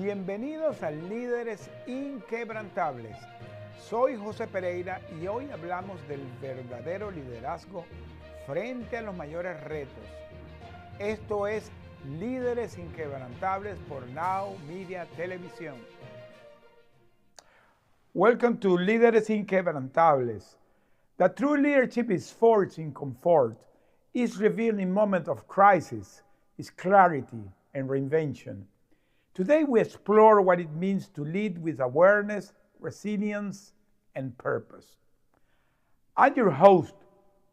Bienvenidos a Líderes Inquebrantables. Soy José Pereira y hoy hablamos del verdadero liderazgo frente a los mayores retos. Esto es Líderes Inquebrantables por Now Media Televisión. Welcome to Líderes Inquebrantables. The true leadership is forged in comfort, is revealed in moments of crisis, is clarity and reinvention. Today we explore what it means to lead with awareness, resilience, and purpose. I'm your host,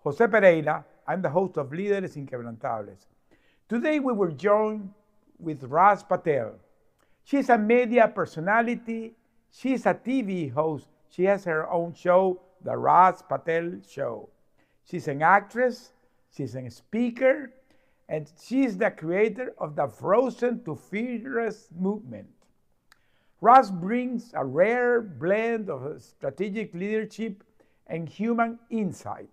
Jose Pereira. I'm the host of Líderes Inquebrantables. Today we were joined with Raz Patel. She's a media personality. She's a TV host. She has her own show, The Raz Patel Show. She's an actress. She's a speaker. And she's the creator of the Frozen to Fearless movement. Raz brings a rare blend of strategic leadership and human insight.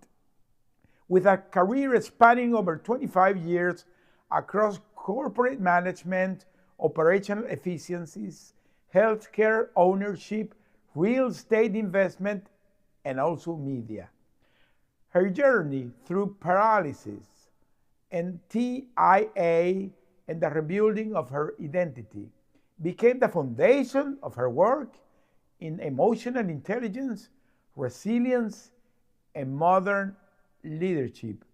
With a career spanning over 25 years across corporate management, operational efficiencies, healthcare ownership, real estate investment, and also media. Her journey through paralysis and TIA and the rebuilding of her identity became the foundation of her work in emotional intelligence, resilience, and modern leadership.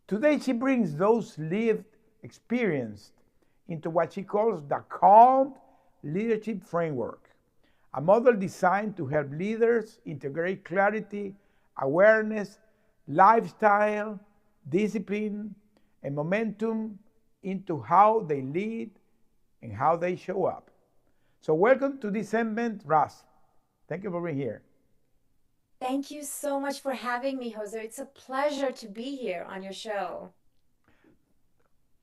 Today, she brings those lived experiences into what she calls the Calm Leadership Framework, a model designed to help leaders integrate clarity, awareness, lifestyle, discipline, and momentum into how they lead and how they show up. So welcome to this segment, Raz. Thank you for being here. Thank you so much for having me, Jose. It's a pleasure to be here on your show.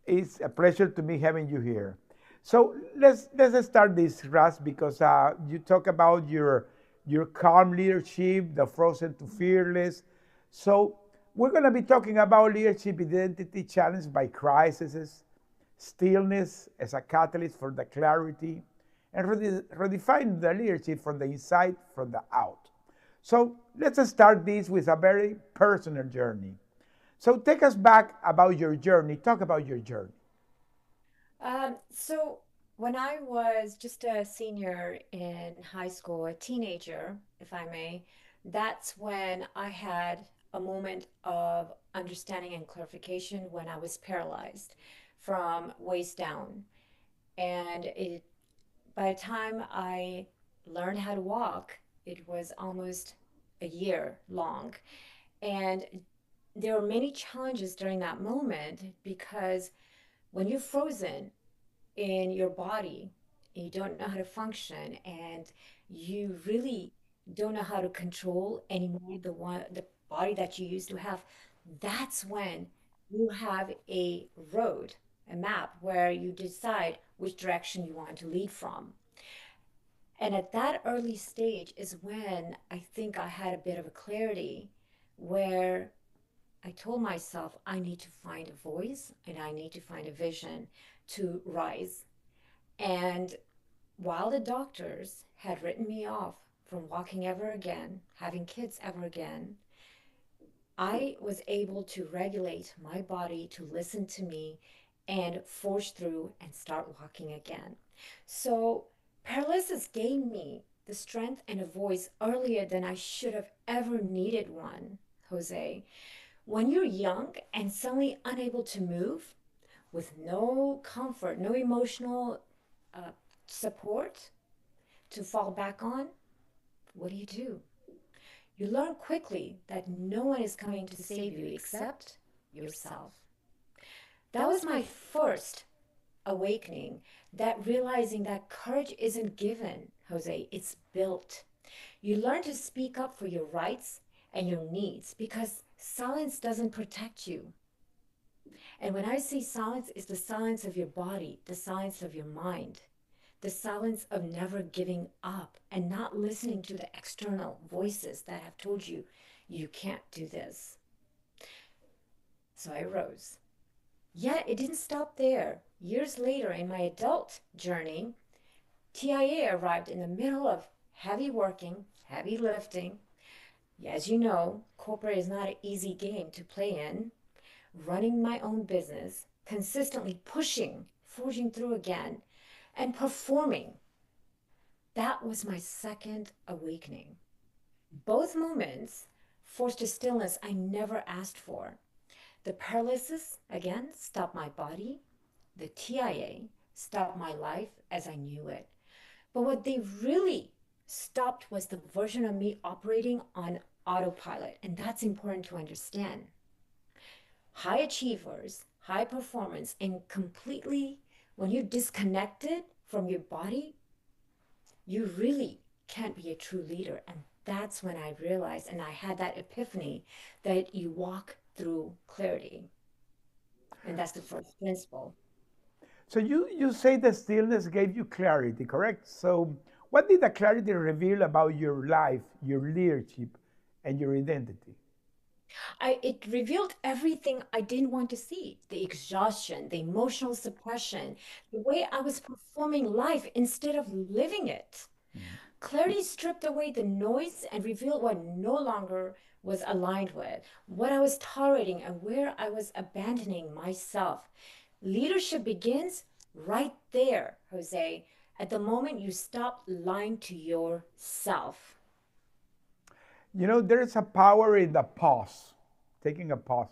It's a pleasure to me having you here. So let's start this, Raz, because you talk about your calm leadership, the frozen to fearless. So we're going to be talking about leadership identity challenged by crises, stillness as a catalyst for the clarity, and redefine the leadership from the inside, from the out. So let's start this with a very personal journey. So take us back about your journey. Talk about your journey. So when I was just a senior in high school, a teenager, if I may, that's when I had a moment of understanding and clarification when I was paralyzed from waist down. And by the time I learned how to walk, it was almost a year long. And there were many challenges during that moment because when you're frozen in your body, you don't know how to function, and you really don't know how to control anymore the body that you used to have. That's when you have a road, a map where you decide which direction you want to lead from. And at that early stage is when I think I had a bit of a clarity where I told myself I need to find a voice and I need to find a vision to rise. And while the doctors had written me off from walking ever again, having kids ever again, I was able to regulate my body to listen to me and force through and start walking again. So, paralysis gave me the strength and a voice earlier than I should have ever needed one, Jose. When you're young and suddenly unable to move with no comfort, no emotional uh, support to fall back on, what do? You learn quickly that no one is coming to save you except yourself. That was my first awakening, that realizing that courage isn't given, Jose, it's built. You learn to speak up for your rights and your needs because silence doesn't protect you. And when I say silence, it's the silence of your body, the silence of your mind, the silence of never giving up and not listening to the external voices that have told you, you can't do this. So I rose. Yet it didn't stop there. Years later, in my adult journey, TIA arrived in the middle of heavy working, heavy lifting. As you know, corporate is not an easy game to play in. Running my own business, consistently pushing, forging through again, and performing. That was my second awakening. Both moments forced a stillness I never asked for. The paralysis, again, stopped my body. The TIA stopped my life as I knew it. But what they really stopped was the version of me operating on autopilot. And that's important to understand. High achievers, high performance, and completely, when you're disconnected from your body, you really can't be a true leader. And that's when I realized, and I had that epiphany, that you walk through clarity. And that's the first principle. So you say the stillness gave you clarity, correct? So what did the clarity reveal about your life, your leadership, and your identity? It revealed everything I didn't want to see: the exhaustion, the emotional suppression, the way I was performing life instead of living it. Mhm. Clarity stripped away the noise and revealed what no longer was aligned with, what I was tolerating, and where I was abandoning myself. Leadership begins right there, Jose, at the moment you stop lying to yourself. You know, there's a power in the pause, taking a pause.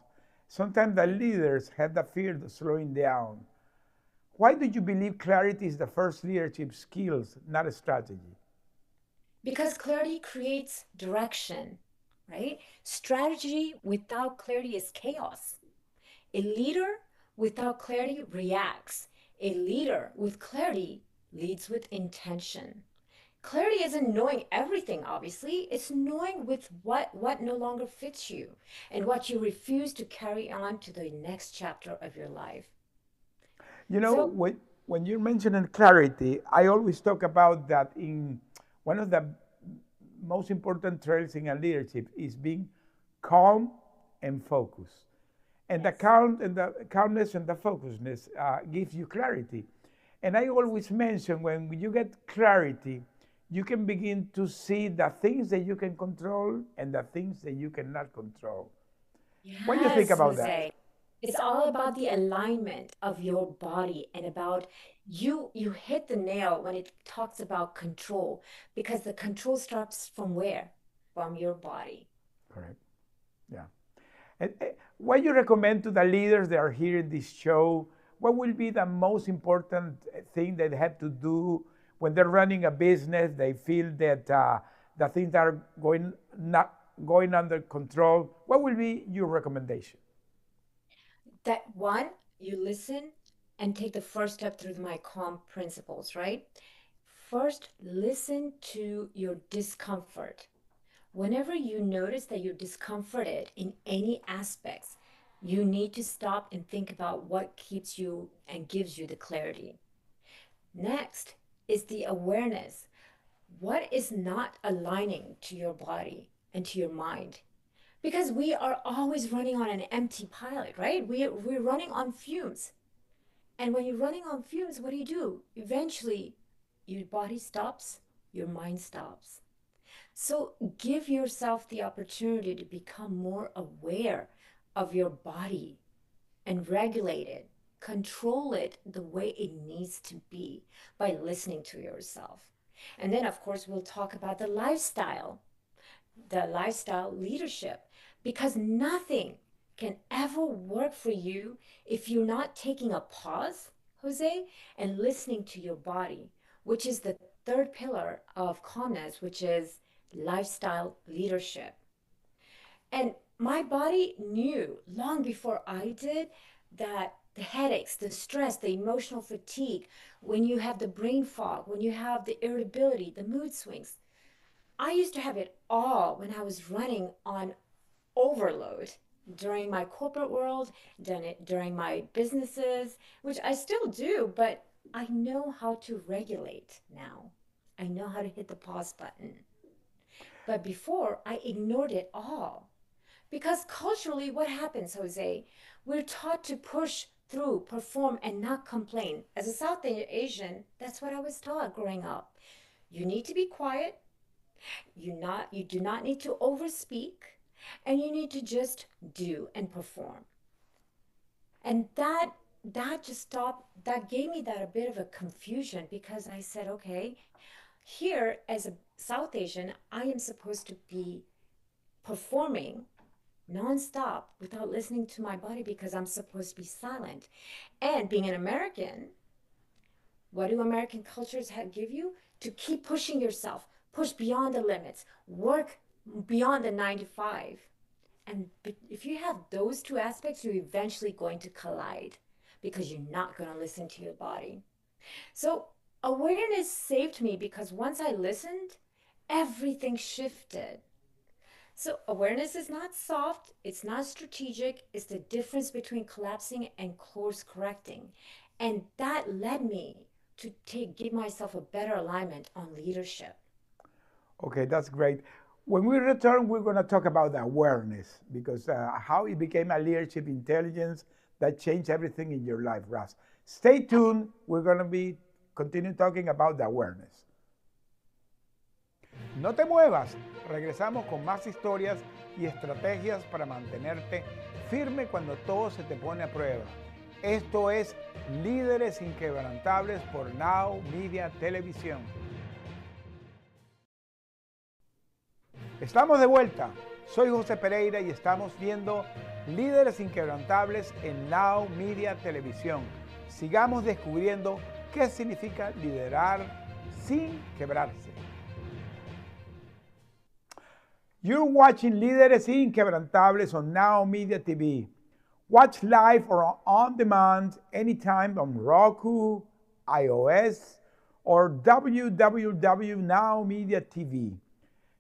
Sometimes the leaders have the fear of slowing down. Why do you believe clarity is the first leadership skills, not a strategy? Because clarity creates direction, right? Strategy without clarity is chaos. A leader without clarity reacts. A leader with clarity leads with intention. Clarity isn't knowing everything, obviously. It's knowing with what no longer fits you and what you refuse to carry on to the next chapter of your life. You know, So, when you're mentioning clarity, I always talk about that in one of the most important traits in a leadership is being calm and focused. And the yes. calm and the calmness and the focusedness gives you clarity. And I always mention when you get clarity, you can begin to see the things that you can control and the things that you cannot control. What do you think Yes, about that? Jose. It's all about the alignment of your body and about you hit the nail when it talks about control, because the control starts from where? From your body. Correct. Yeah. And what you recommend to the leaders that are here in this show? What will be the most important thing they have to do when they're running a business? They feel that the things are going not going under control. What will be your recommendation? That one, you listen and take the first step through my calm principles, right? First, listen to your discomfort. Whenever you notice that you're discomforted in any aspects, you need to stop and think about what keeps you and gives you the clarity. Next is the awareness. What is not aligning to your body and to your mind? Because we are always running on an empty pilot, right? We're running on fumes. And when you're running on fumes, what do? Eventually, your body stops, your mind stops. So give yourself the opportunity to become more aware of your body and regulate it, control it the way it needs to be by listening to yourself. And then, of course, we'll talk about the lifestyle leadership, because nothing can ever work for you if you're not taking a pause, Jose, and listening to your body, which is the third pillar of calmness, which is lifestyle leadership. And my body knew long before I did that the headaches, the stress, the emotional fatigue, when you have the brain fog, when you have the irritability, the mood swings, I used to have it all when I was running on overload during my corporate world, done it during my businesses, which I still do, but I know how to regulate now. I know how to hit the pause button. But before, I ignored it all. Because culturally, what happens, Jose? We're taught to push through, perform, and not complain. As a South Asian, that's what I was taught growing up. You need to be quiet, you do not need to overspeak, and you need to just do and perform. And that just stopped, that gave me that a bit of a confusion because I said, okay, here as a South Asian, I am supposed to be performing nonstop without listening to my body because I'm supposed to be silent. And being an American, what do American cultures give you? To keep pushing yourself, push beyond the limits, work beyond the 9 to 5. And if you have those two aspects, you're eventually going to collide because you're not going to listen to your body. So awareness saved me because once I listened, everything shifted. So awareness is not soft, it's not strategic, it's the difference between collapsing and course correcting. And that led me to give myself a better alignment on leadership. Okay, that's great. When we return, we're going to talk about the awareness because how it became a leadership intelligence that changed everything in your life, Raz. Stay tuned. We're going to be continue talking about the awareness. No te muevas. Regresamos con más historias y estrategias para mantenerte firme cuando todo se te pone a prueba. Esto es Líderes Inquebrantables por Now Media Televisión. Estamos de vuelta. Soy José Pereira y estamos viendo Líderes Inquebrantables en Now Media Televisión. Sigamos descubriendo qué significa liderar sin quebrarse. You're watching Líderes Inquebrantables on Now Media TV. Watch live or on demand anytime on Roku, iOS, or www.nowmediatv.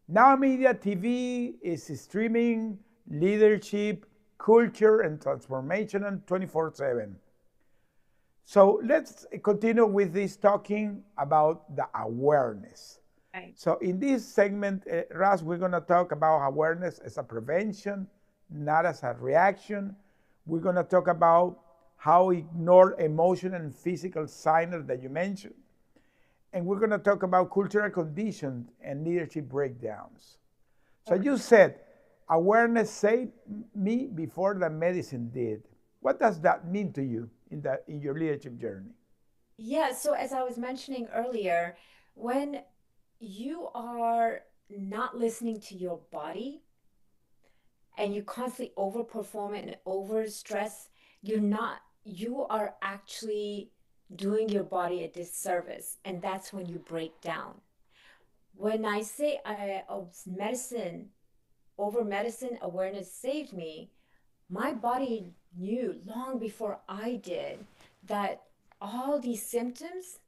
Now Media TV is streaming leadership, culture, and transformation 24/7. So let's continue with this talking about the awareness. Right. So in this segment, Raz, we're going to talk about awareness as a prevention, not as a reaction. We're going to talk about how ignore emotional and physical signals that you mentioned. And we're going to talk about cultural conditions and leadership breakdowns. So you said, awareness saved me before the medicine did. What does that mean to you in your leadership journey? Yeah, so as I was mentioning earlier, when you are not listening to your body and you constantly overperform and overstress, you are actually doing your body a disservice, and that's when you break down. When I say medicine awareness saved me, my body knew long before I did that all these symptoms,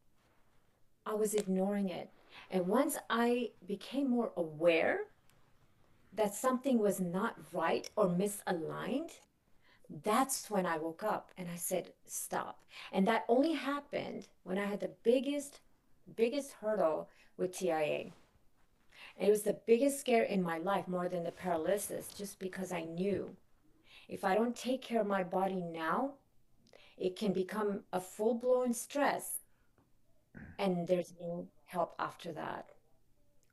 I was ignoring it. And once I became more aware that something was not right or misaligned, that's when I woke up and I said, stop. And that only happened when I had the biggest hurdle with TIA. And it was the biggest scare in my life, more than the paralysis, just because I knew if I don't take care of my body now, it can become a full-blown stress and there's no help after that.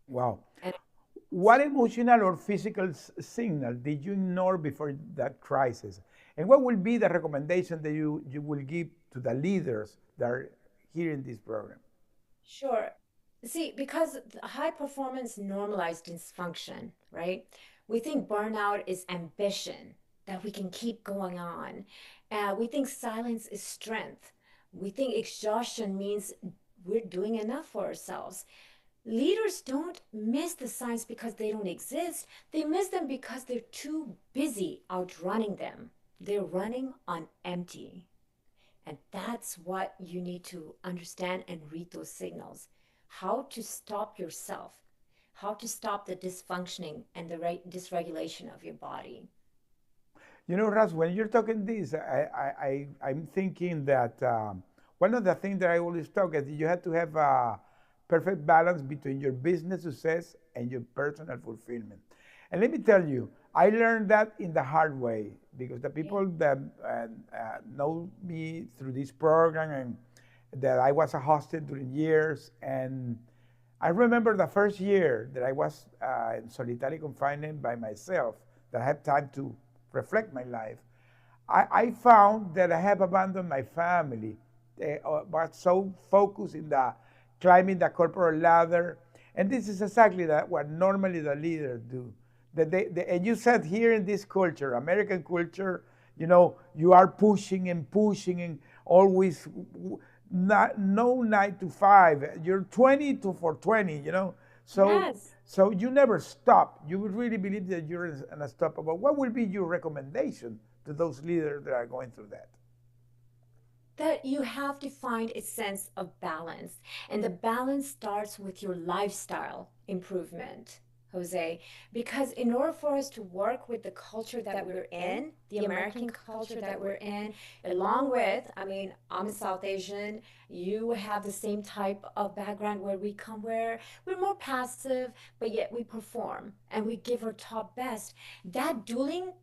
Wow. And what emotional or physical signal did you ignore before that crisis? And what will be the recommendation that you will give to the leaders that are here in this program? sure. See, because high performance normalized dysfunction, right? We think burnout is ambition, that we can keep going on. We think silence is strength. We think exhaustion means we're doing enough for ourselves. Leaders don't miss the signs because they don't exist. They miss them because they're too busy outrunning them. They're running on empty. And that's what you need to understand and read those signals. How to stop yourself, how to stop the dysfunctioning and the dysregulation of your body. You know, Raz, when you're talking this, I'm thinking that one of the things that I always talk is you have to have a perfect balance between your business success and your personal fulfillment. And let me tell you, I learned that in the hard way because the Yeah. people that know me through this program and that I was a hosted during years, and I remember the first year that I was in solitary confinement by myself, that I had time to reflect my life. I found that I have abandoned my family. They was so focused in the climbing the corporate ladder, and this is exactly that what normally the leaders do. That and you said here in this culture, American culture, you are pushing and pushing and always not no 9 to 5. You're 20 to 420, So Yes. so you never stop. You would really believe that you're unstoppable. What will be your recommendation to those leaders that are going through that? That you have to find a sense of balance. And the balance starts with your lifestyle improvement, Jose, because in order for us to work with the culture that we're in, the American culture that we're in, along with, I mean, I'm a South Asian, you have the same type of background where we come where we're more passive, but yet we perform and we give our top best. That dueling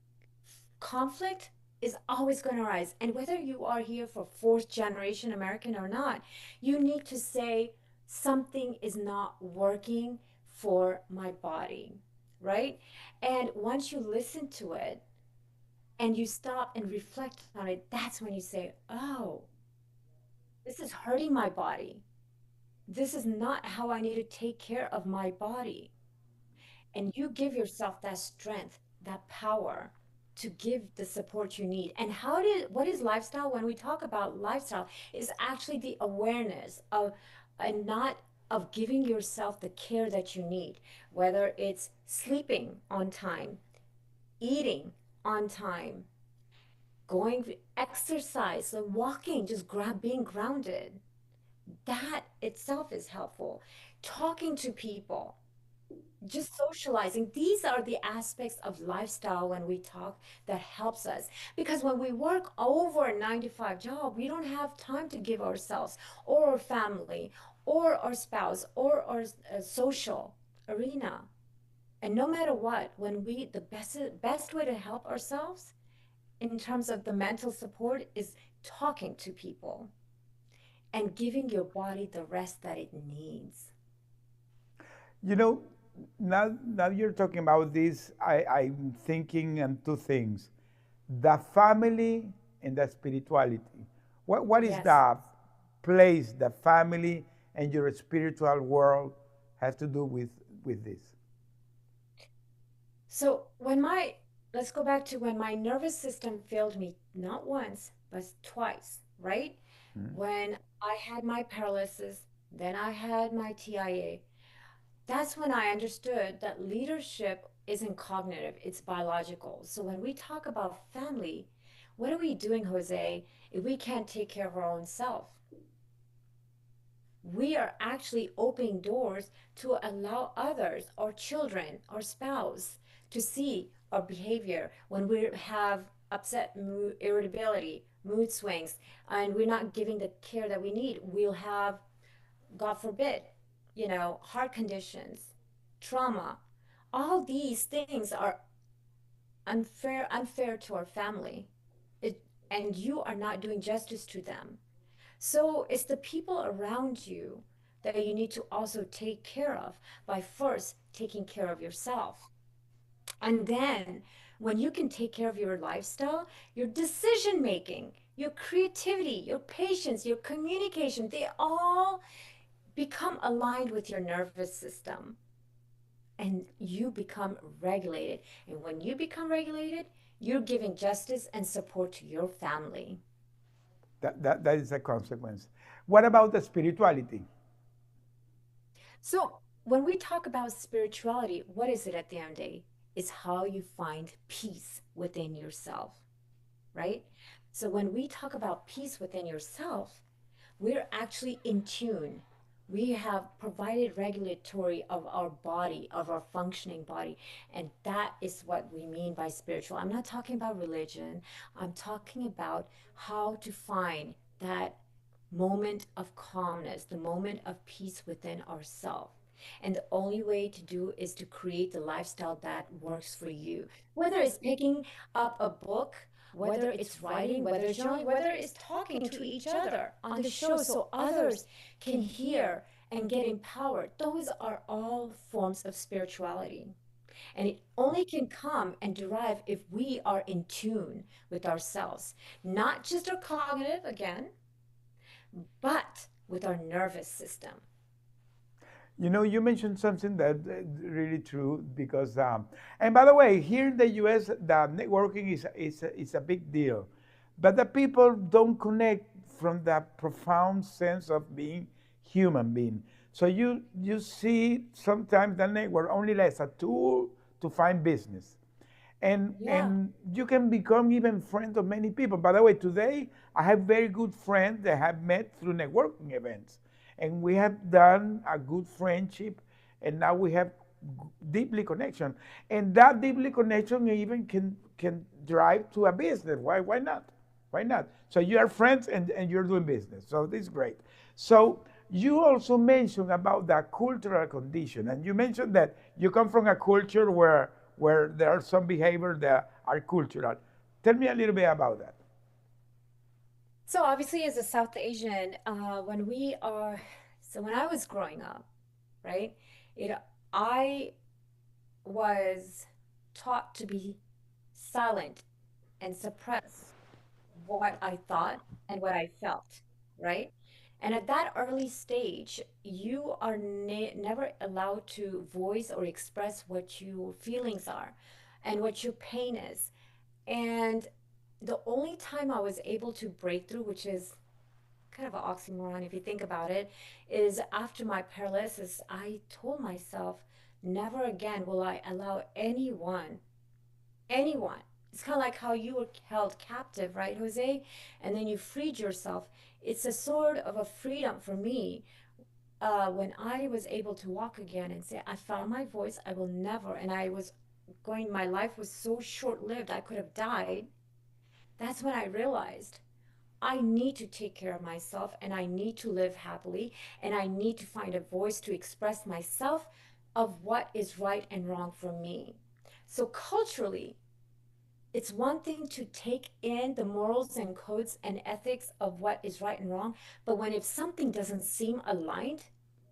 conflict is always going to arise. And whether you are here for fourth generation American or not, you need to say something is not working for my body, right? And once you listen to it and you stop and reflect on it, that's when you say, oh, this is hurting my body. This is not how I need to take care of my body. And you give yourself that strength, that power to give the support you need. And what is lifestyle? When we talk about lifestyle, is actually the awareness of and not of giving yourself the care that you need, whether it's sleeping on time, eating on time, going exercise, so walking, just being grounded. That itself is helpful. Talking to people, just socializing. These are the aspects of lifestyle when we talk that helps us, because when we work over a 9 to 5 job, we don't have time to give ourselves or our family or our spouse or our social arena. And no matter what, when we the best way to help ourselves in terms of the mental support is talking to people and giving your body the rest that it needs. You know, now you're talking about this, I'm thinking on two things: the family and the spirituality. What is Yes. the place the family and your spiritual world has to do with this? So let's go back to when my nervous system failed me, not once, but twice, right? Mm. When I had my paralysis, then I had my TIA. That's when I understood that leadership isn't cognitive, it's biological. So when we talk about family, what are we doing, Jose, if we can't take care of our own self? We are actually opening doors to allow others, our children, our spouse, to see our behavior when we have upset mood, irritability, mood swings, and we're not giving the care that we need. We'll have, God forbid, heart conditions, trauma. All these things are unfair to our family. It, and you are not doing justice to them. So it's the people around you that you need to also take care of by first taking care of yourself. And then when you can take care of your lifestyle, your decision making, your creativity, your patience, your communication, they all become aligned with your nervous system and you become regulated. And when you become regulated, you're giving justice and support to your family. That is a consequence. What about the spirituality? So, when we talk about spirituality, what is it at the end of the day? Is how you find peace within yourself, right? So, when we talk about peace within yourself, we're actually in tune. We have provided regulatory of our body, of our functioning body. And that is what we mean by spiritual. I'm not talking about religion. I'm talking about how to find that moment of calmness, the moment of peace within ourselves. And the only way to do is to create the lifestyle that works for you. Whether it's picking up a book, whether it's writing, whether it's journaling, whether it's talking to each other on the show so others can hear and get empowered. Those are all forms of spirituality. And it only can come and derive if we are in tune with ourselves, not just our cognitive, again, but with our nervous system. You know, you mentioned something that really true because, and by the way, here in the U.S., the networking is a big deal, but the people don't connect from that profound sense of being human being. So you see sometimes the network only as a tool to find business, Yeah. and you can become even friends of many people. By the way, today I have very good friends that I have met through networking events, and we have done a good friendship, and now we have deeply connection, and that deeply connection even can drive to a business. Why not? Why not? So you are friends and you're doing business. So this is great. So you also mentioned about the cultural condition, and you mentioned that you come from a culture where there are some behaviors that are cultural. Tell me a little bit about that. So obviously, as a South Asian, when I was growing up, right, it, I was taught to be silent and suppress what I thought and what I felt, right? And at that early stage, you are never allowed to voice or express what your feelings are and what your pain is. And the only time I was able to break through, which is kind of an oxymoron if you think about it, is after my paralysis, I told myself, never again will I allow anyone. It's kind of like how you were held captive, right, Jose? And then you freed yourself. It's a sort of a freedom for me when I was able to walk again and say, I found my voice, I will never. And I was going, my life was so short lived, I could have died. That's when I realized I need to take care of myself and I need to live happily and I need to find a voice to express myself of what is right and wrong for me. So, culturally, it's one thing to take in the morals and codes and ethics of what is right and wrong, but when if something doesn't seem aligned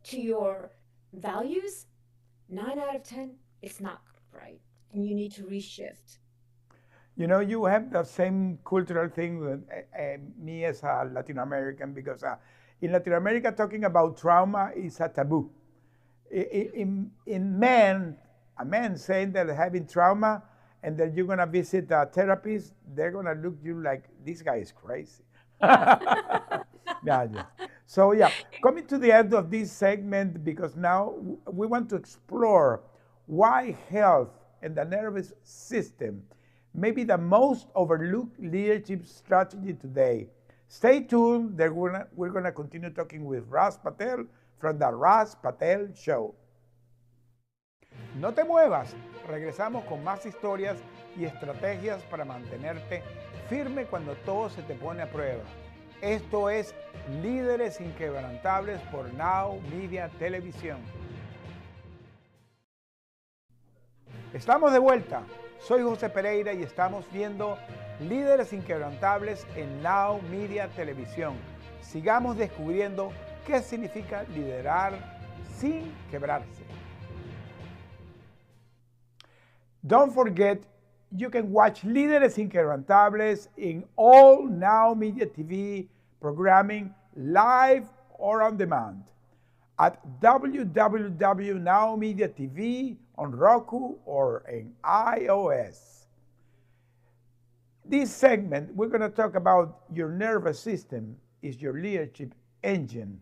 to your values, 9 out of 10, it's not right. And you need to reshift. You know, you have the same cultural thing with me as a Latin American because in Latin America, talking about trauma is a taboo. In men, a man saying that having trauma and that you're gonna visit a therapist, they're gonna look you like this guy is crazy. Yeah. Yeah, yeah. So yeah, coming to the end of this segment because now we want to explore why health and the nervous system may be the most overlooked leadership strategy today. Stay tuned. We're gonna continue talking with Raz Patel from the Raz Patel Show. No te muevas, regresamos con más historias y estrategias para mantenerte firme cuando todo se te pone a prueba. Esto es Líderes Inquebrantables por Now Media Televisión. Estamos de vuelta. Soy José Pereira y estamos viendo Líderes Inquebrantables en Now Media Televisión. Sigamos descubriendo qué significa liderar sin quebrarse. Don't forget, you can watch Líderes Inquebrantables in all Now Media TV programming live or on demand at www.now media TV on Roku or in iOS. This segment, we're going to talk about your nervous system is your leadership engine,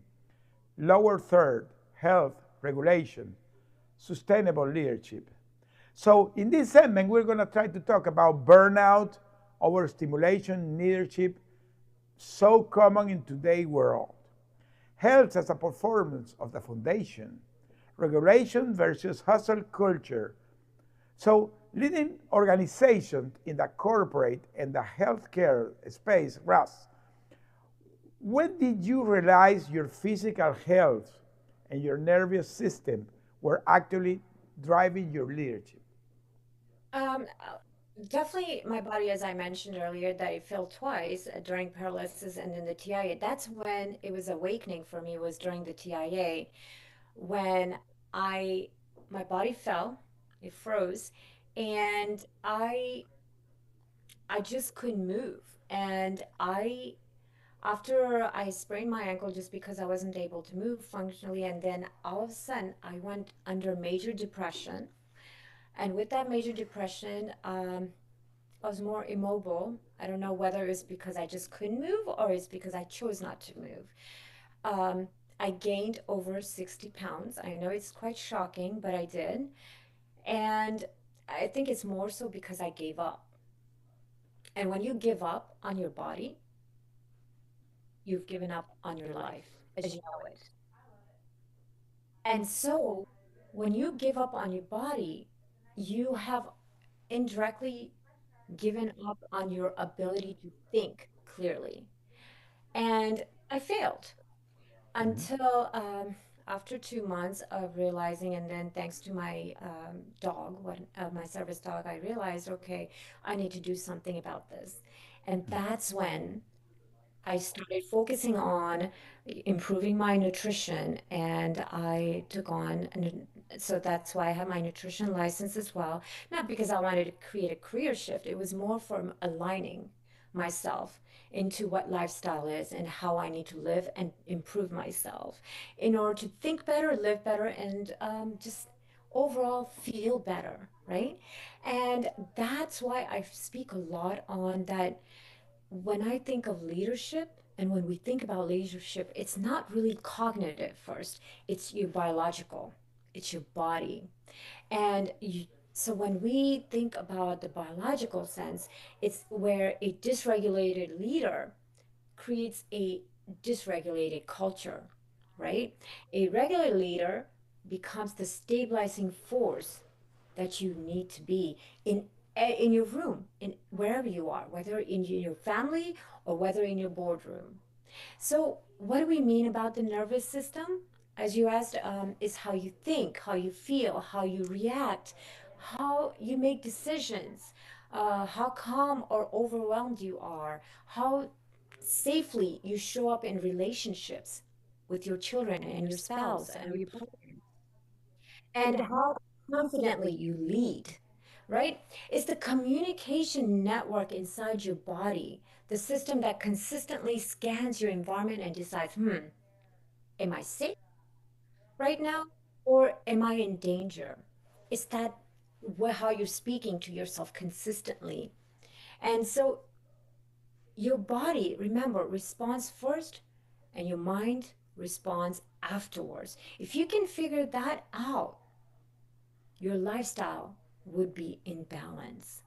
lower third, health, regulation, sustainable leadership. So in this segment, we're going to try to talk about burnout, overstimulation, leadership, so common in today's world. Health as a performance of the foundation. Regulation versus hustle culture. So leading organizations in the corporate and the healthcare space, Russ, when did you realize your physical health and your nervous system were actually driving your leadership? Um, uh, Definitely my body, as I mentioned earlier, that it fell twice during paralysis and in the TIA. That's when it was awakening for me, was during the TIA when I my body fell, it froze, and I just couldn't move. And I after I sprained my ankle just because I wasn't able to move functionally, and then all of a sudden I went under major depression. And with that major depression, I was more immobile. I don't know whether it was because I just couldn't move or it's because I chose not to move. Um, I gained over 60 pounds. I know it's quite shocking, but I did. And I think it's more so because I gave up. And when you give up on your body, you've given up on your life as you know it. And so when you give up on your body, you have indirectly given up on your ability to think clearly. And I failed Mhm. until after 2 months of realizing, and then thanks to my dog, my service dog, I realized, okay, I need to do something about this. And that's when I started focusing on improving my nutrition, and I took on, so that's why I have my nutrition license as well. Not because I wanted to create a career shift, it was more from aligning myself into what lifestyle is and how I need to live and improve myself in order to think better, live better, and just overall feel better, right? And that's why I speak a lot on that when I think of leadership and when we think about leadership, it's not really cognitive first, it's your biological, it's your body. And so when we think about the biological sense, it's where a dysregulated leader creates a dysregulated culture, right? A regular leader becomes the stabilizing force that you need to be in your room, in wherever you are, whether in your family or whether in your boardroom. So, what do we mean about the nervous system? As you asked, is how you think, how you feel, how you react, how you make decisions, how calm or overwhelmed you are, how safely you show up in relationships with your children and your spouse and your partner, and how confidently you lead, right? It's the communication network inside your body, the system that consistently scans your environment and decides, am I safe right now or am I in danger? It's that how you're speaking to yourself consistently. And so your body, remember, responds first and your mind responds afterwards. If you can figure that out, your lifestyle would be in balance.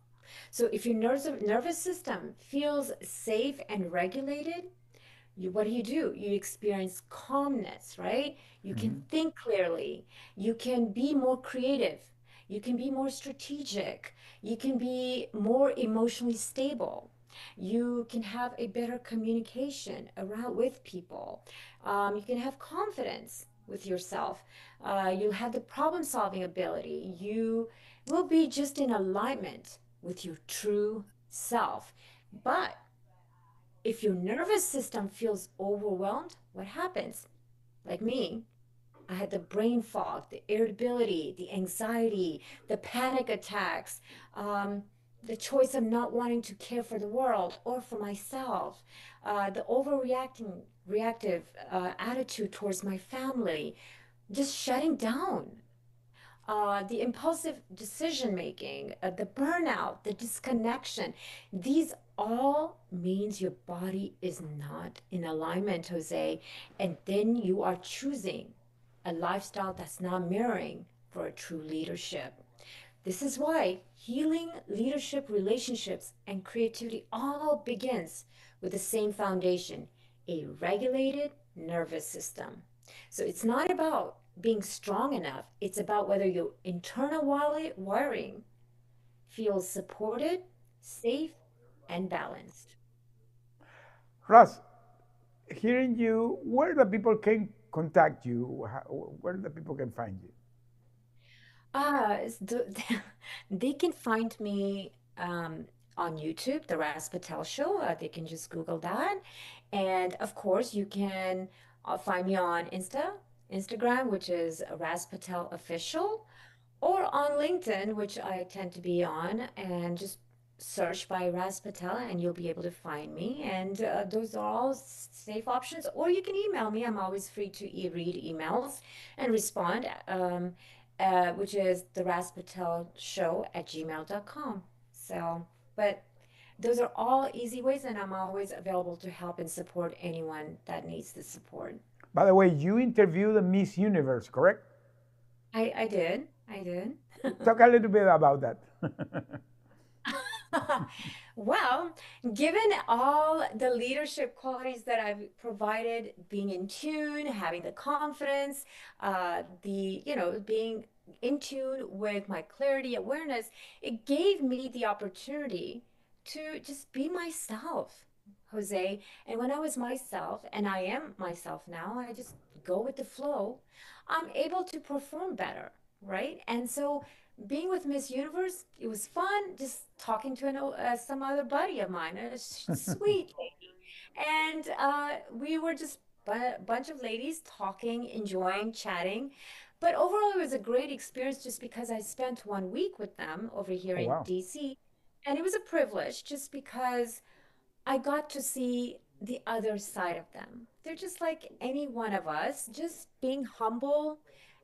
So if your nervous system feels safe and regulated, what do? You experience calmness, right? You can Mhm. think clearly. You can be more creative. You can be more strategic. You can be more emotionally stable. You can have a better communication around with people. You can have confidence with yourself. You'll have the problem solving ability. You will be just in alignment with your true self. But if your nervous system feels overwhelmed, what happens? Like me, I had the brain fog, the irritability, the anxiety, the panic attacks, um, the choice of not wanting to care for the world or for myself, the overreacting, reactive attitude towards my family, just shutting down, the impulsive decision making, the burnout, the disconnection. These all means your body is not in alignment, Jose. And then you are choosing a lifestyle that's not mirroring for a true leadership. This is why healing, leadership, relationships, and creativity all begins with the same foundation, a regulated nervous system. So it's not about being strong enough, it's about whether your internal wiring feels supported, safe, and balanced. Russ, hearing you, where the people contact you? Where the people can find you? They can find me on YouTube, The Raz Patel Show. They can just Google that. And of course, you can find me on Instagram, which is Raz Patel Official, or on LinkedIn, which I tend to be on, and just search by Raz Patel and you'll be able to find me. And those are all safe options. Or you can email me. I'm always free to read emails and respond, which is the Raz Patel Show at gmail.com. So, but those are all easy ways, and I'm always available to help and support anyone that needs the support. By the way, you interviewed the Miss Universe, correct? I did. I did. Talk a little bit about that. Well, given all the leadership qualities that I've provided, being in tune, having the confidence, being in tune with my clarity, awareness, it gave me the opportunity to just be myself, Jose. And when I was myself, and I am myself now, I just go with the flow, I'm able to perform better, right? And so being with Miss Universe, it was fun just talking to some other buddy of mine, a sweet lady. And we were just a bunch of ladies talking, enjoying, chatting. But overall, it was a great experience just because I spent 1 week with them over here Oh, in wow. DC. And it was a privilege just because I got to see the other side of them. They're just like any one of us, just being humble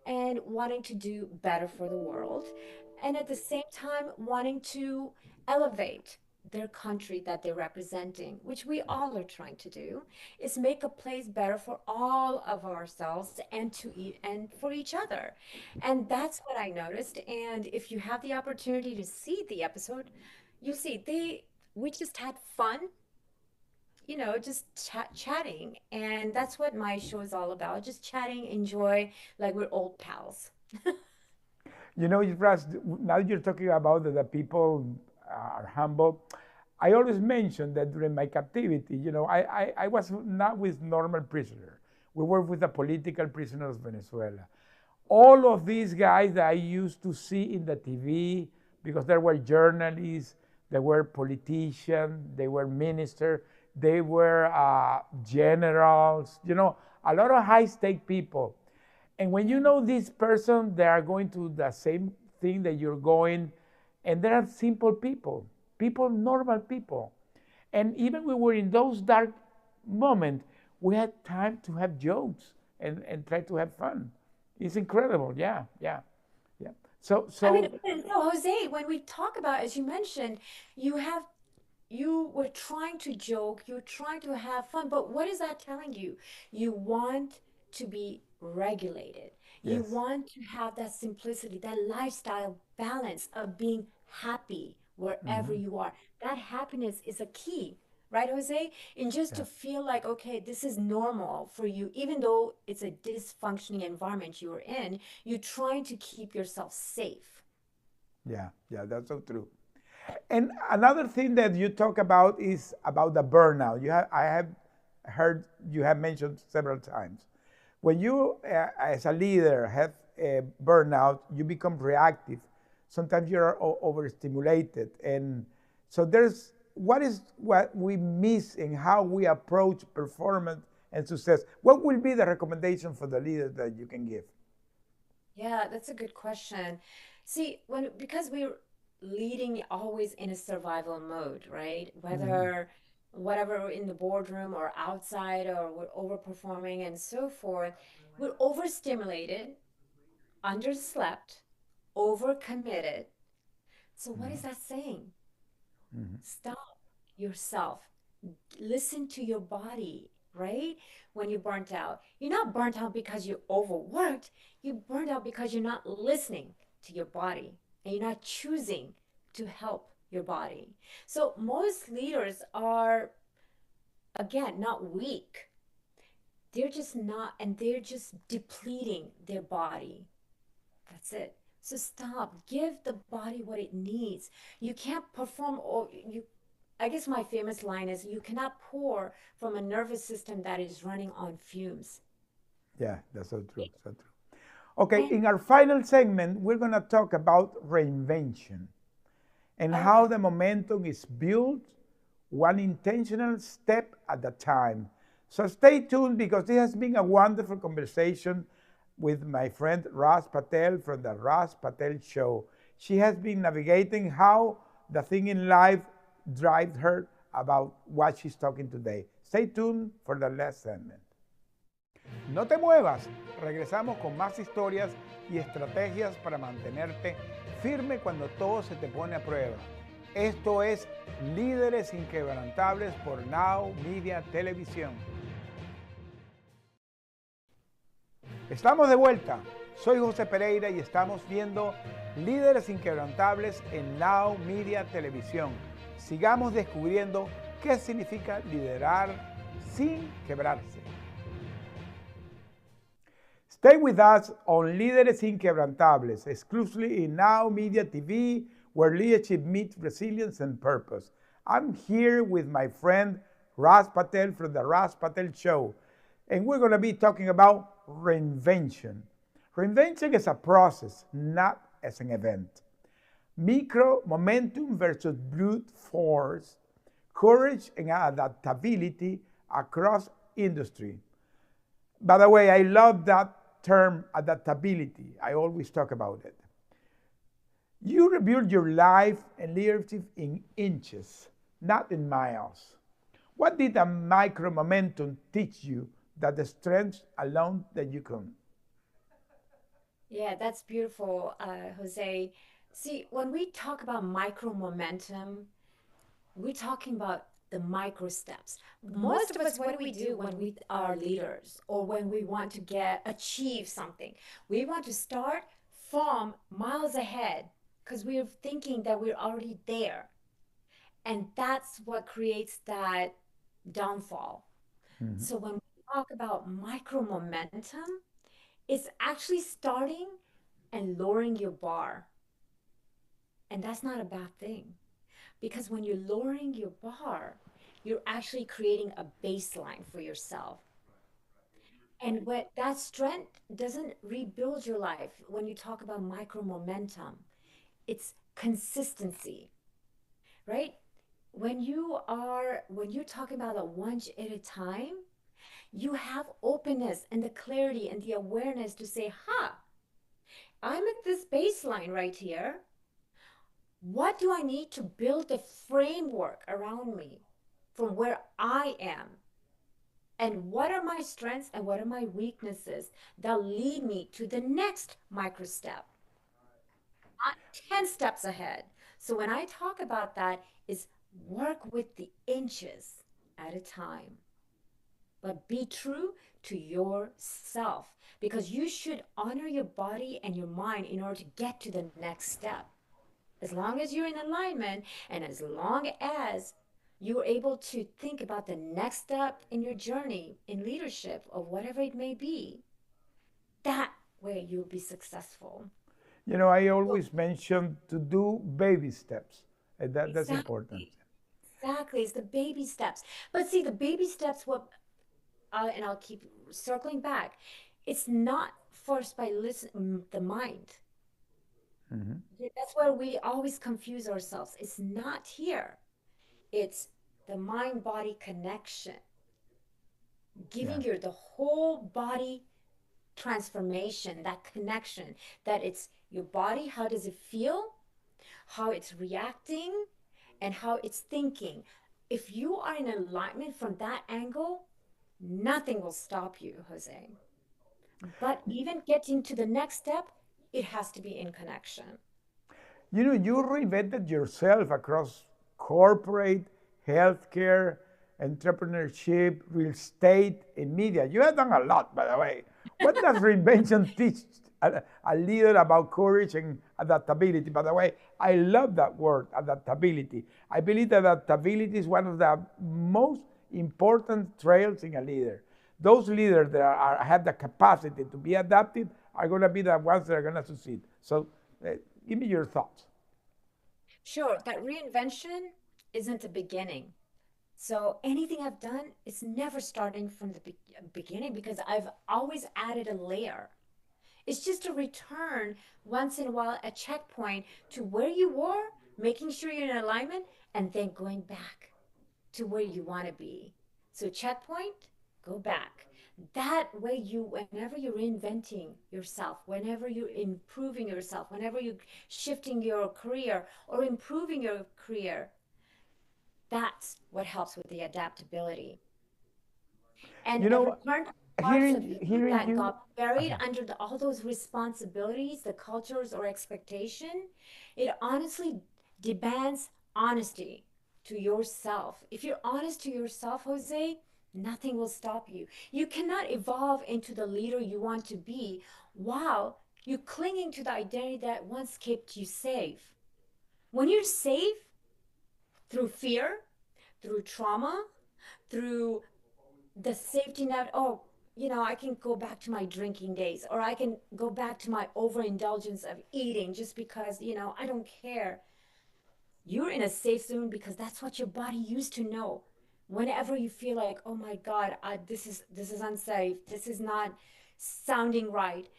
and wanting to do better for the world. And at the same time, wanting to elevate their country that they're representing, which we all are trying to do, is make a place better for all of ourselves and to eat and for each other. And that's what I noticed. And if you have the opportunity to see the episode, you see we just had fun, just chatting. And that's what my show is all about. Just chatting, enjoy, like we're old pals. You know, Raz, now you're talking about that the people are humble. I always mention that during my captivity, I was not with normal prisoner. We were with the political prisoners of Venezuela. All of these guys that I used to see in the TV, because there were journalists, there were politicians, they were ministers, they were generals, a lot of high stake people. And when you Yeah. know this person, they are going to the same thing that you're going, and they are simple people, normal people. And even we were in those dark moments, we had time to have jokes and try to have fun. It's incredible. Yeah, yeah, yeah. So, I mean, so no, Jose, when we talk about, as you mentioned, you have you were trying to joke, you're trying to have fun, but what is that telling you? You want to be regulated. You yes, want to have that simplicity, that lifestyle balance of being happy wherever hmm, you are. That happiness is a key, right, Jose? And just yeah, to feel like, okay, this is normal for you, even though it's a dysfunctioning environment you are in, you're trying to keep yourself safe. yeah, yeah. That's so true. And another thing that you talk about is about the burnout. I have heard you have mentioned several times. When you, as a leader, have a burnout, you become reactive. Sometimes you're overstimulated, and so there's what we miss in how we approach performance and success. What will be the recommendation for the leaders that you can give? Yeah, that's a good question. See, because we're leading always in a survival mode, right? Mhm. Whatever in the boardroom or outside or we're overperforming and so forth, we're overstimulated, underslept, overcommitted. So what is Mhm. that saying? Mhm. Stop yourself. Listen to your body, right? When you're burnt out, you're not burnt out because you're overworked. You're burnt out because you're not listening to your body and you're not choosing to help your body. So most leaders are, again, not weak. They're just not, and they're just depleting their body. That's it. So stop. Give the body what it needs. You can't perform or you I guess my famous line is you cannot pour from a nervous system that is running on fumes. Yeah, that's so true. So true. Okay, And in our final segment, we're going to talk about reinvention and how okay. the momentum is built one intentional step at a time. So stay tuned because this has been a wonderful conversation with my friend Raz Patel from the Raz Patel Show. She has been navigating how the thing in life drives her about what she's talking today. Stay tuned for the last segment. No te muevas, regresamos con más historias y estrategias para mantenerte firme cuando todo se te pone a prueba. Esto es Líderes Inquebrantables por Now Media Televisión. Estamos de vuelta. Soy José Pereira y estamos viendo Líderes Inquebrantables en Now Media Televisión. Sigamos descubriendo qué significa liderar sin quebrarse. Stay with us on Líderes Inquebrantables, exclusively in Now Media TV, where leadership meets resilience and purpose. I'm here with my friend Raz Patel from the Raz Patel Show, and we're going to be talking about reinvention. Reinvention is a process, not as an event. Micro momentum versus brute force, courage and adaptability across industry. By the way, I love that term adaptability. I always talk about it. You rebuild your life and leadership in inches, not in miles. What did a micro momentum teach you that the strength alone that you can? Yeah, that's beautiful, Jose. See, when we talk about micro momentum, we're talking about the micro steps. Most of us, what do we do when we are leaders or when we want to get achieve something? We want to start from miles ahead because we're thinking that we're already there. And that's what creates that downfall. Mhm. So when we talk about micro momentum, it's actually starting and lowering your bar. And that's not a bad thing. Because when you're lowering your bar, you're actually creating a baseline for yourself. And what that strength doesn't rebuild your life when you talk about micro momentum, it's consistency, right? When you're talking about a one at a time, you have openness and the clarity and the awareness to say, ha, I'm at this baseline right here. What do I need to build a framework around me from where I am? And what are my strengths and what are my weaknesses that lead me to the next micro step, not 10 steps ahead? So when I talk about that, is work with the inches at a time, but be true to yourself because you should honor your body and your mind in order to get to the next step. As long as you're in alignment and as long as you're able to think about the next step in your journey in leadership or whatever it may be, that way you'll be successful. You know, I So always mention to do baby steps. That's important. exactly, exactly. It's the baby steps. But see, the baby steps, and I'll keep circling back, it's not forced by the mind. Mhm. That's where we always confuse ourselves. It's not here. It's the mind body connection, Yeah. giving you the whole body transformation, that connection, that it's your body, how does it feel, how it's reacting, and how it's thinking. If you are in alignment from that angle, nothing will stop you, Jose. But even getting to the next step, it has to be in connection. You know, you reinvented yourself across corporate, healthcare, entrepreneurship, real estate, and media. You have done a lot, by the way. What does reinvention teach a leader about courage and adaptability? By the way, I love that word, adaptability. I believe that adaptability is one of the most important traits in a leader. Those leaders that have the capacity to be adapted are going to be the ones that are going to succeed. So uh, give me your thoughts. Sure, that reinvention isn't a beginning. So anything I've done is never starting from the beginning because I've always added a layer. It's just a return once in a while, a checkpoint to where you were, making sure you're in alignment, and then going back to where you want to be. So, checkpoint, go back. That way, whenever you're reinventing yourself, whenever you're improving yourself, whenever you're shifting your career or improving your career, that's what helps with the adaptability. And You a know, return to parts of you hearing that you. got buried Okay. under all those responsibilities, the cultures or expectation, it honestly demands honesty to yourself. If you're honest to yourself, Jose, nothing will stop you. You cannot evolve into the leader you want to be while you're clinging to the identity that once kept you safe. When you're safe through fear, through trauma, through the safety net, oh, I can go back to my drinking days, or I can go back to my overindulgence of eating just because, I don't care. You're in a safe zone because that's what your body used to know. Whenever you feel like, oh my God, this is unsafe, this is not sounding right.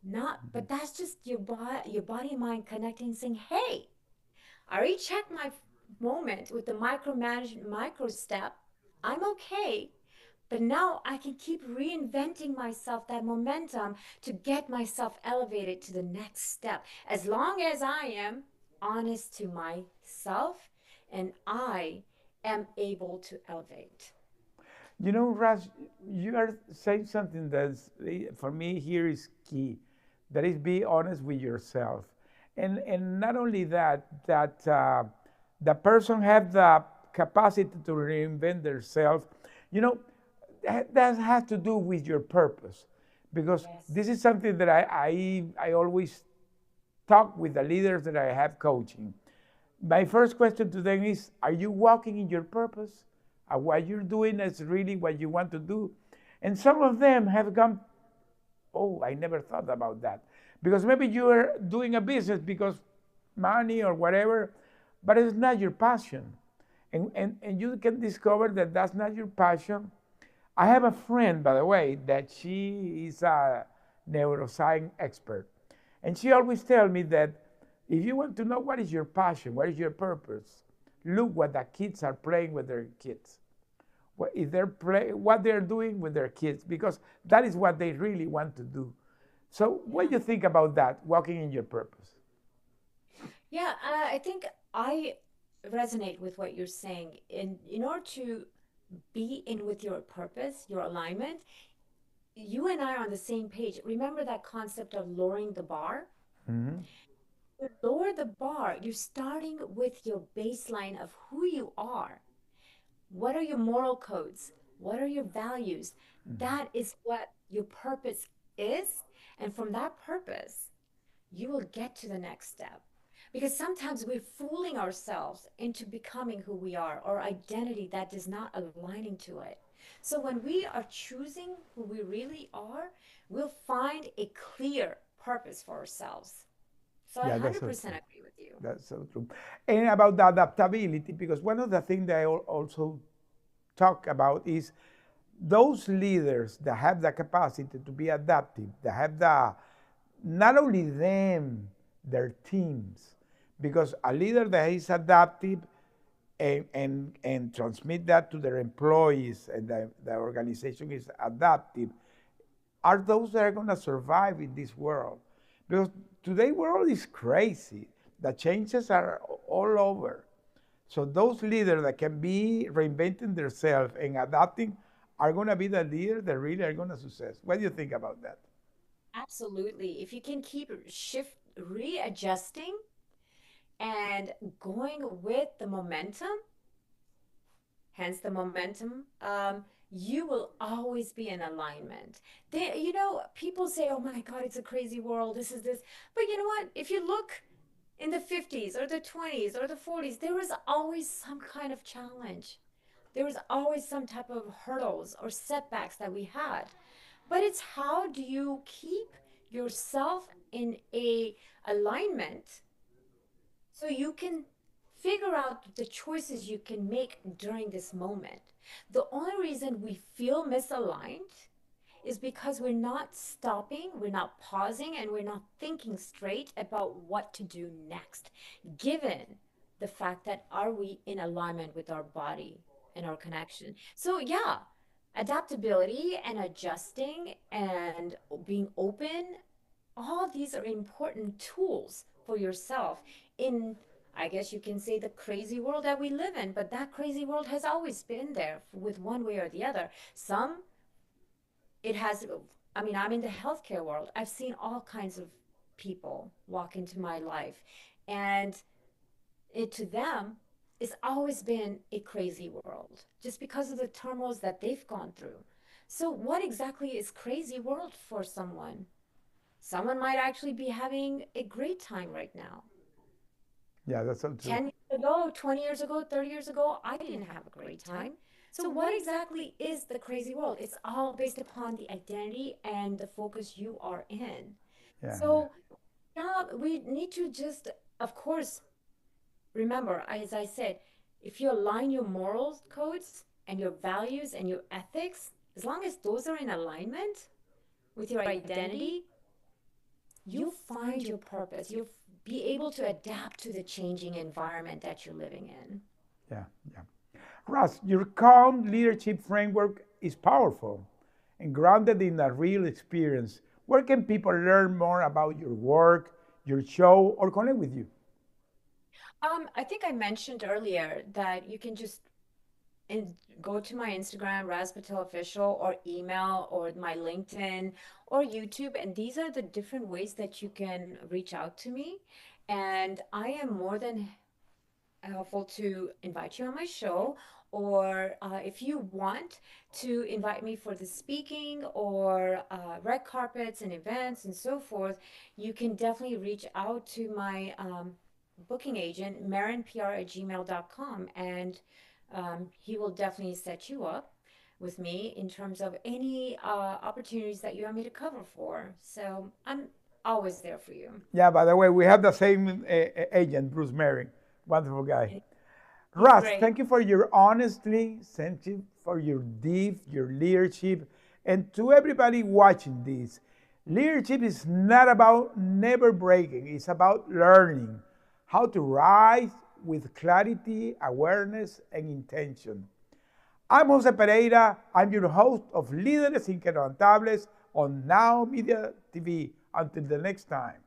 Not, but that's just your body and mind connecting, saying, hey, I already checked my moment with the micro step. I'm okay. But now I can keep reinventing myself, that momentum to get myself elevated to the next step. As long as I am honest to myself and I am able to elevate. You know, Raz, you are saying something that's for me here is key. That is, be honest with yourself, and not only that, that the person have the capacity to reinvent themselves. You know, that has to do with your purpose, because Yes. this is something that I always talk with the leaders that I have coaching. My first question to them is, are you walking in your purpose? What you're doing is really what you want to do? And some of them have gone, oh, I never thought about that. Because maybe you are doing a business because money or whatever, but it's not your passion. And you can discover that that's not your passion. I have a friend, by the way, that she is a neuroscience expert. And she always tells me that if you want to know what is your passion, what is your purpose, look what the kids are playing with their kids. What they're doing with their kids, because that is what they really want to do. So what Yeah. do you think about that, walking in your purpose? Yeah, I think I resonate with what you're saying. In order to be in with your purpose, your alignment, you and I are on the same page. Remember that concept of lowering the bar? Mm-hmm. You lower the bar. You're starting with your baseline of who you are. What are your moral codes? What are your values? That is what your purpose is. And from that purpose, you will get to the next step. Because sometimes we're fooling ourselves into becoming who we are, or identity that is not aligning to it. So when we are choosing who we really are, we'll find a clear purpose for ourselves. So I Yeah, that's so 100% true. agree with you. That's so true. And about the adaptability, because one of the things that I also talk about is those leaders that have the capacity to be adaptive, that have the, not only them, their teams, because a leader that is adaptive and transmit that to their employees, and the organization is adaptive, are those that are going to survive in this world. Because today world is crazy. The changes are all over. So those leaders that can be reinventing themselves and adapting are going to be the leaders that really are going to success. What do you think about that? Absolutely. If you can keep readjusting and going with the momentum, hence the momentum, you will always be in alignment. People say, oh my God, it's a crazy world. This is this. But you know what? If you look in the 50s or the 20s or the 40s, there was always some kind of challenge. There was always some type of hurdles or setbacks that we had. But it's how do you keep yourself in a alignment so you can figure out the choices you can make during this moment. The only reason we feel misaligned is because we're not stopping, we're not pausing, and we're not thinking straight about what to do next, given the fact that are we in alignment with our body and our connection. So, yeah, adaptability and adjusting and being open, all these are important tools for yourself in, I guess you can say, the crazy world that we live in. But that crazy world has always been there with one way or the other. Some it has, I mean, I'm in the healthcare world. I've seen all kinds of people walk into my life, and it to them, it's always been a crazy world just because of the turmoils that they've gone through. So, what exactly is crazy world for someone? Someone might actually be having a great time right now. Yeah, that's so true. 10 years ago, 20 years ago, 30 years ago, I didn't have a great time. So, what exactly is the crazy world? It's all based upon the identity and the focus you are in. Yeah, yeah. So, yeah, we need to just, of course, remember, as I said, if you align your moral codes and your values and your ethics, as long as those are in alignment with your identity, you find your purpose. You'll be able to adapt to the changing environment that you're living in. Yeah, yeah. Raz, your calm leadership framework is powerful and grounded in a real experience. Where can people learn more about your work, your show, or connect with you? I think I mentioned earlier that you can just go to my Instagram, Raz Patel Official, or email, or my LinkedIn, or YouTube, and these are the different ways that you can reach out to me. And I am more than helpful to invite you on my show, or if you want to invite me for the speaking or red carpets and events and so forth, you can definitely reach out to my booking agent, marinpr@gmail.com, and he will definitely set you up with me in terms of any opportunities that you want me to cover for. So I'm always there for you. Yeah, by the way, we have the same agent, Bruce Merrick. Wonderful guy. He's Russ, great. thank you for your honesty, thank you for your depth, your leadership, and to everybody watching this. Leadership is not about never breaking, it's about learning how to rise with clarity, awareness, and intention. I'm Jose Pereira. I'm your host of Líderes Inquebrantables on Now Media TV. Until the next time.